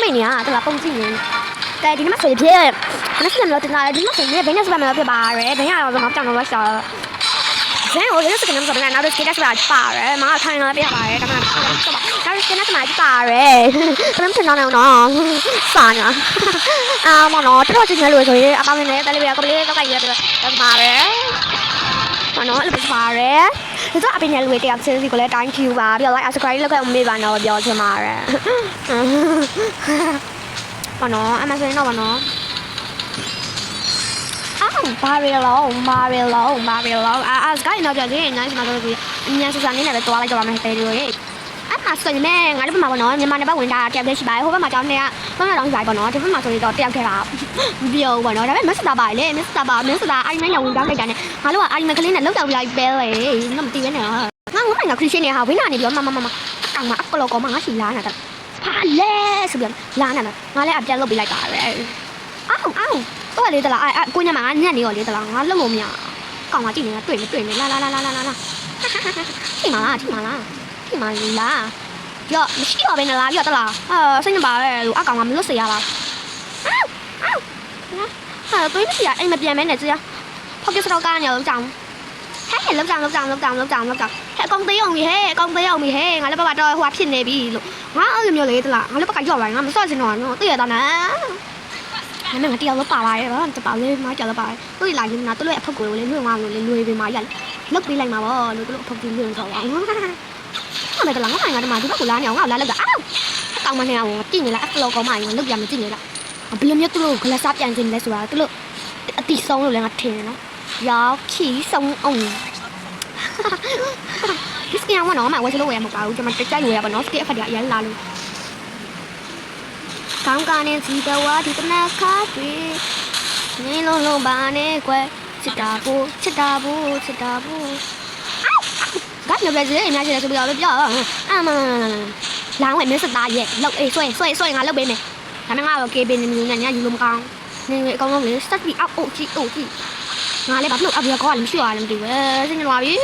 တွေ့နေရတလားပုံကြည့်နေကဲဒီနေ့မှဆိုဖြစ်မစမ်းလို့တင်လာတယ်ဒီနေ့ဆိုရင်ဘယ်နဲ့စပါမလို့ဖြစ်ပါရဲဘယ်ရအောင်တော့ကြောင်တော့ရှာဇန်ကိုလည်းစကနေမစပါနဲ့နောက်တော့စကေးတက်စပါပါရဲမအားထိုင်လာပြပါရဲဒါမှမဟုတ်တော့စကေးတက်စပါပါရဲဘယ်မှမထင်တော့နော်စာညာမနော်တော်ချင်လို့ဆိုရင်အကောင်းနဲ့တယ်လေးကလေးတော့ကြည့်ရတယ်ပါရဲမနော်လည်းပါရဲဒီတော့အပင်ရလူတွေတရားချင်းစီကိုလည်း thank you ပါပြီးတော့ like subscribe လုပ်ခဲ့အောင်မေးပါနော်ပြောချင်ပါရဲမနော်အမဆိုရင်တော့မနော်Mario စကိုင်းတော့ကြည့်နေနိုင်မှာတော့ဒီညစစနေနဲ့ပဲတွားလိုက်ကြပါမယ်တဲ့လူရဲ့အဲ့မှာဆိုရင်ငါတို့ဘက်မှာပေါ့နော်မြန်မာနယ်ဘက်ဝင်တာတယောက်တည်းရှိပါတယ်ဟိုဘက်မှာကျောင်းတွေကတော့တောင်းရှိပါပေါ့နော်ဒီဘက်မှာဆိုရင်တော့တယောက်ထဲတာပြောပေါ့နော်ဒါပေမဲ့မစ္စတာပါလေမစ္စတာအိုင်မိုင်းရောဝင်တောင်းလိုက်တာနဲ့ငါတို့ကအိုင်မိုင်းကလေးနဲ့လောက်တော့လိုက်ပဲလေငါမသိပဲနဲ့ငါငါခရစ်ရှင်နေဟာဝင်းနာနေပြီးတော့မကောင်မအကလောကောမငါရှိလာနေတာဖာလဲဆိုပြီးလာနေတာငါလည်းအပြတ်လုပ်ပေးလိုက်တာပဲအောင်းတော့လေတလားကိုညမှာငါညက်နေရောလေတလားငါလုံလို့မရကောင်မကြည့်နေတာတွေ့နေလာထိမလားရောမရှိတော့ဘယ်နဲ့လားရောတလားစိတ်နေပါလေလို့အကောင်ကမလွတ်စေရပါတွေးမရှိရအိမ်မပြန်မဲနဲ့ကြည့်ရဖောက်ကျစတော့ကားညလုံးကြောင်ဟဲ့လောက်ကြောင်ဟဲ့အကောင်သေးအောင်ကြီးဟဲ့ငါလည်းဘာတော့ဟိုဖြစ်နေပြီလို့ငါအဲ့လိုမျိုးလေတလားငါလည်းဘက်ကရောက်လာငါမစော့ချင်တော့နော်သိရတာနော်ငါတယောက်တော့ပါလာရဲ့ဗောတပါလေးမကြောက်တော့ပါသူ့လာရင်နာသူ့ရဲ့အဖုတ်ကိုလည်းလွှင့်သွားလို့လေလွေပေးမှရလုတ်ပေးလိုက်မှာဗောလို့သူ့အဖုတ်ကြီးလွှင့်တော့အောင်ဟာမတလားငါငါတမဒီဘက်ကလာနေအောင်ငါလာလောက်တာအော်အကောင်မနေအောင်ကြည့်နေလားအကလောကောင်းမရင်လုတ်ပြမကြည့်နေလားဘယ်လိုမျိုးသူ့ကိုဂလက်စားပြန်ကျင်လဲဆိုတာသူ့အတီဆုံးလို့လည်းငါထင်တယ်နော်ရောက်ခီဆုံးအောင်ဒီစကင်ကနော်မဝယ်ချလို့ဝယ်မှာမပါဘူးကျွန်မတက်ကြိုက်လို့ရပါနော်စကင်အဖတ်ရအရင်လာလို့ကောင်းကနေစီတော့ဝါဒီတနခါတွေနေလုံးပါနဲ့ကွယ်ချစ်တာဘူးငါညပြည့်အများကြီးလဲဆိုပြီးတော့ပြောလောင်းဝဲမင်းစတာရဲ့လောက်အေးဆွဲငါလောက်ပေးမယ်ဒါမှငါတော့ KB နေမျိုးနဲ့ညယူလို့မကောင်းနေအကောင်လုံးလေးစက်ပြီးအောက်ကြည့်ငါလည်းဘာလို့အပြကောလည်းမရှိရလည်းမသိဘူးစိတ်ညစ်သွားပြီ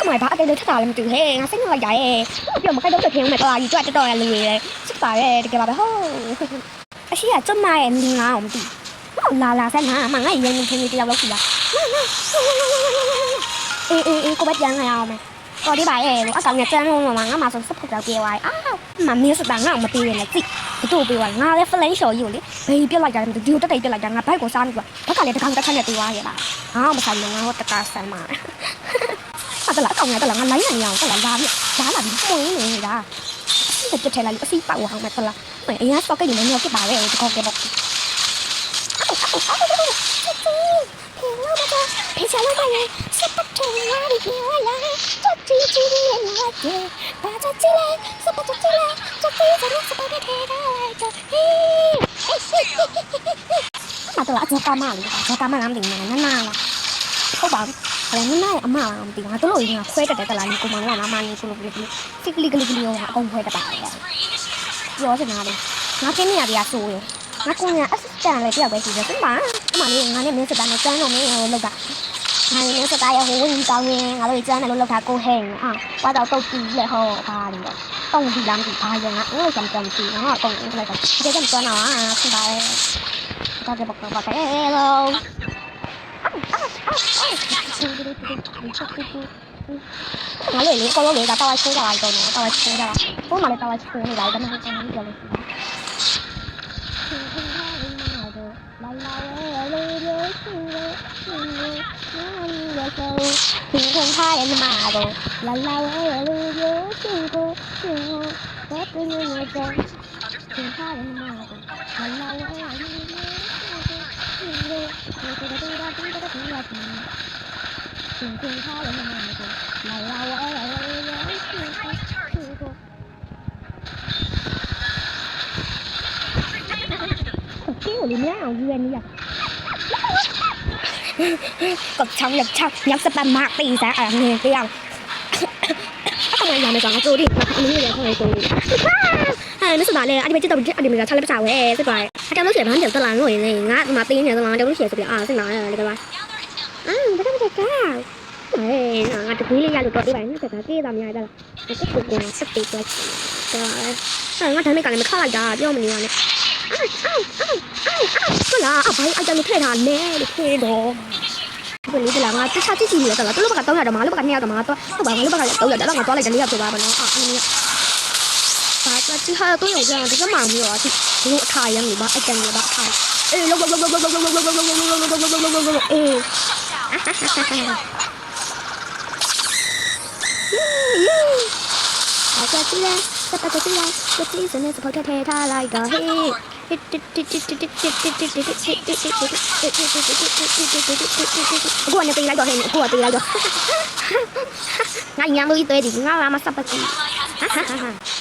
မဘာအတေးလေးထတာလည်းမတူဟဲ့ငါစိတ်ညစ်လိုက်ကြရဲ့ပြောမခိုက်တော့ထင်းမယ်တော်ကြီးကြွတော်ရလူတွေစစ်ပါရဲ့တကယ်ပါပဲဟုတ်အရှိကကျမရဲ့လင်းငါအောင်မသိလာဆက်ငါမငါရင်ရင်ချင်းလေးတယောက်လောက်ရှိလားအေးကိုပဲပြန်လာအောင်မယ်တော်ဒီပါရဲ့အကောင်ကကျန်းလုံးမှာငါမှဆိုစပ်ဖက်တော့ပြေးသွားအာမမင်းစတာငါမပြေးရင်လည်းကြည့်တို့ပြေးသွားငါလည်းဖလိန်လျှော်ကြီးကိုလေဘေးပြက်လိုက်ကြတယ်ဒီကိုတက်ပြက်လိုက်ကြငါဘိုက်ကိုစားနေကွာဘက်ကလည်းတကောင်တက်ခတ်နေပြေးသွားရဲ့လားငါမဆိုင်လို့ငါတော့တကားဆမ်းမှာတလားကောင်ရတလားငါလိုင်းနေအောင်တလားလာပြီမွေးနေတာစစ်တက်ထဲလာလို့အစီပေါအောင်မယ်တလားအရင်ဆော့ကိတ်နေမျိုးဖြစ်ပါရဲ့ဒီကောက်ကပေါ့ဖေးချလာပါရဲ့စပတ်ထုံလာဒီပြောလာချက်တီရဲ့လာတဲ့ဘာချစ်လဲစပတ်ချစ်လဲချက်တီရဲ့စပတ်ထဲလာတဲ့ဟေးမတော်အချက်ကမလေးချက်ကမငါမသိဘူးနာလားဟုတ်ပါဘူးအဲ့ဒါနဲ့အမအောင်ဒီငါတို့လိုရင်းကခွဲတက်တယ်တလားဒီကိုမလာငါမနေဆိုလို့ဖိကလီရောအကုန်ခွဲတက်ပါရဲ့ပြောစနာလေးငါခင်းနေရပြဆိုးရငါကိုညာ assistant လေးတယောက်ပဲရှိတယ်စမ်းပါအမလေးငါနဲ့မင်းစတာနဲ့ကျန်းတော့မင်းလောက်တာငါနဲ့မင်းစတာရဟိုဝင်ကောင်းရင်ငါတို့ကျန်းတယ်လို့လောက်တာကိုဟဲ့ဟာဘာတော့တုတ်ကြည့်လေဟောဘာလဲတုံးဒီလားမသိဘာရငါအဲ့လိုကြမ်းကြမ်းကြည့်ငါတုံးလိုက်တော့ဒီကနေ့တော့နော်ဖြစ်ပါရဲ့ဒါကပေါ့ပါတဲ့လို့ငါလေကောလုံးလေတောက်ချိုးကြလိုက်တော့နော်တောက်ချိုးကြတာဘုံမလည်းတောက်ချိုးနေလိုက်တော့မဟုတ်ဘူးပြောလို့လာလေလေချင်းคงท่ายังมาโดลาลาเวลูโยชิโกชิโกก็เป็นยังไงกันคงท่ายังมาโดลาลาเวลูโยชิโกชิโกก็เป็นยังไงกันคงท่ายังมาโดลาลาเวลูโยชิโกชิโกcái gì nữa nào duyên đi à cột trong nhập spam mạc tỷ giá ở nghề cái nào không ai làm mày còn tôi đi mà không như vậy không ai tôi nó sẽ bảo là anh bây giờ anh mình là thay lớp chào với sẽ phải trong lúc chuyện hắn điểm tôi làm rồi này ngã mà tin nhà tôi làm trong lúc chuyện tôi à sẽ nói là cái bài cái đó cái ငါတကူးလေးရလို့တော့ပြပါနဲ့တက်ကကေးတာများကြလားတက်ကိုကိုတက်တေးတော့ငါဒါမဲ့ကလည်းမခလိုက်တာပြောမနေပါနဲ့ဟုတ်လားအဘိုင်းအကြောင်းထည့်ထားနဲလို့ခေတော့ဒီလေးကငါတခြားကြည့်ကြည့်နေတော့သူတို့ဘက်က300တော့မလို့ဘက်က200တော့မတော့ဟုတ်ပါငါတို့ဘက်ကလည်း300တော့ငါသွားလိုက်တယ်400ဆိုပါပါနော်အဲ့ဒီဘာကြည့်ဟာတော့ရုံကြတယ်ဒီကမှမလို့အဒီလိုအထာရမ်းနေပါအကြံနေပါအထာအေးလုံးအေးအကြည့်လဲတက်တက်ကြည့်လဲကြည့်စနေစဖောက်ထဲထားလိုက်တော့ဟေးကိုကနေပေးလိုက်တော့ဟဲ့ကိုကပေးလိုက်တော့ငါညံလို့တွေ့တယ်ငါမစပတ်ဘူး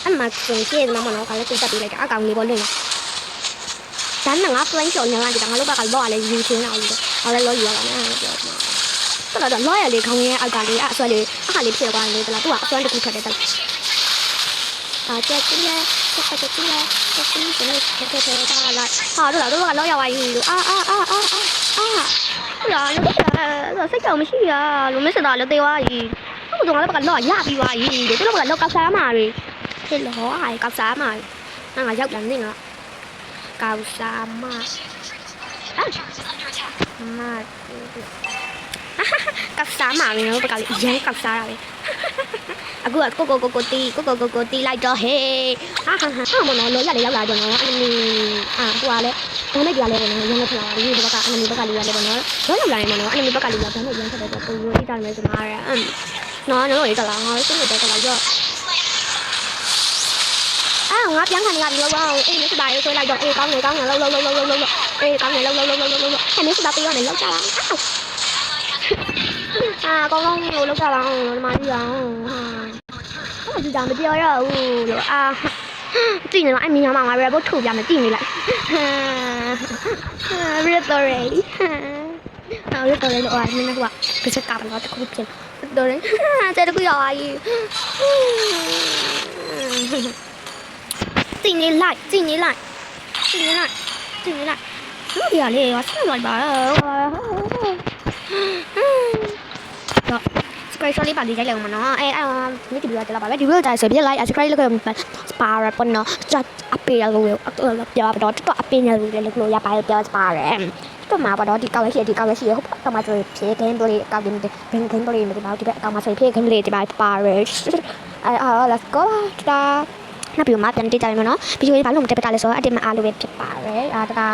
အမဆုံးကျေးမမနော်ကလည်းတက်ပေးလိုက်တာအကောင်လေးပေါ်နေလားဒါနဲ့ငါ flame shot နေလိုက်တာငါတို့ဘက်ကလောရလဲယူချင်းအောင်လို့ဟောလဲလောယူရတာနဲ့ပြောတော့တော့လောရလေခေါင်းရဲ့အောက်ကလေးအဆွဲလေးအခါလေးဖြစ်သွားတယ်တလားသူကအဆွဲတစ်ခုထပ်တယ်တက်ကြည့်လဲတက်ကြည့်လဲတက်ကြည့်စနေတက်တက်ထားလိုက်ဟာတို့ကလောရဝိုင်းလို့အာလာလို့စိတ်ကြောင်မရှိရလို့မစတာလည်းသေးသွားပြီဟုတ်တော့လည်းဘက်ကလောရပြီးသွားပြီတို့ကလောကောက်စားမှာတွေဖြစ်လို့ဟာကောက်စားမှာငါရောက်တယ်နေငါကောက်စားမှာကောက်စားမှာလေဘက်ကလည်းရမ်းကောက်စားတာပဲအခုကကိုတီလိုက်တော့ဟေးဟာမနော်လောရလေရောက်လာကြတော့အနီဟိုကလည်းဒါနဲ့ကြရလဲပေါ့နော်ရမ်းနေထလာဒီဘက်ကအနီဘက်ကလေးရလဲပေါ့နော်လောရောက်လာနေမနော်အနီဘက်ကလေးကဒါနဲ့ရမ်းထတယ်တော့ပုံရိုးတိတာမယ်ဆိုမှာရနော်လေးတလားငါစိတ်နဲ့တက်လာတော့ငါပြန်ခံရပြီလို့ပေါ့အေးမစတာရေးဆွဲလိုက်တော့အေးကောင်းနေလောက်အေးကောင်းနေလောက်ဟဲ့မစတာပေးရနေလောက်ကြလားကောင်းကောင်းလို့လောက်ကြလားဒီမှာကြည့်အောင်ဟာဒီဒါမပြောရဘူးလို့ကြည့်နေတော့အမင်းမငါရဘုတ်ထုတ်ပြမယ်ကြည့်နေလိုက်ရတော်ရီရတော်ရီလို့မင်းကကစကားတော့တခုဖြစ်တော်ရီတဲ့တခုရောက်આવીကြည့်နေလိုက်လို့ရလေဆက်လိုက်ပါတော့ subscribe လေးပါလေးကြိုက်လိုက်အောင်မနော်မိဒီဗီဒီယိုတက်လာပါပဲဒီဗီဒီယိုတိုင်းဆိုပြလိုက် subscribe လုပ်ခဲ့ပါစပါရပေါ့နော်အပေးရလို့ပြောတော့တော့အပေးနေလို့လည်းလို့ရပါပြောစပါရတော့မှာတော့ဒီကောက်ရှိဟုတ်တော့မှဆိုဖြေခင်းတို့လေးကောက်ပြီးဘင်းခင်းတို့လေးဒီမှာဒီဘက်အကောင်မဆိုဖြေခင်းလေးဒီမှာပါရlet's go တာနောက်ပြီးမှပြန်တိတ်ကြရမယ်နော်ဗီဒီယိုလေးဘာလို့မတက်ပတာလဲဆိုတော့အတင်းမအားလို့ပဲဖြစ်ပါတယ်ဒါ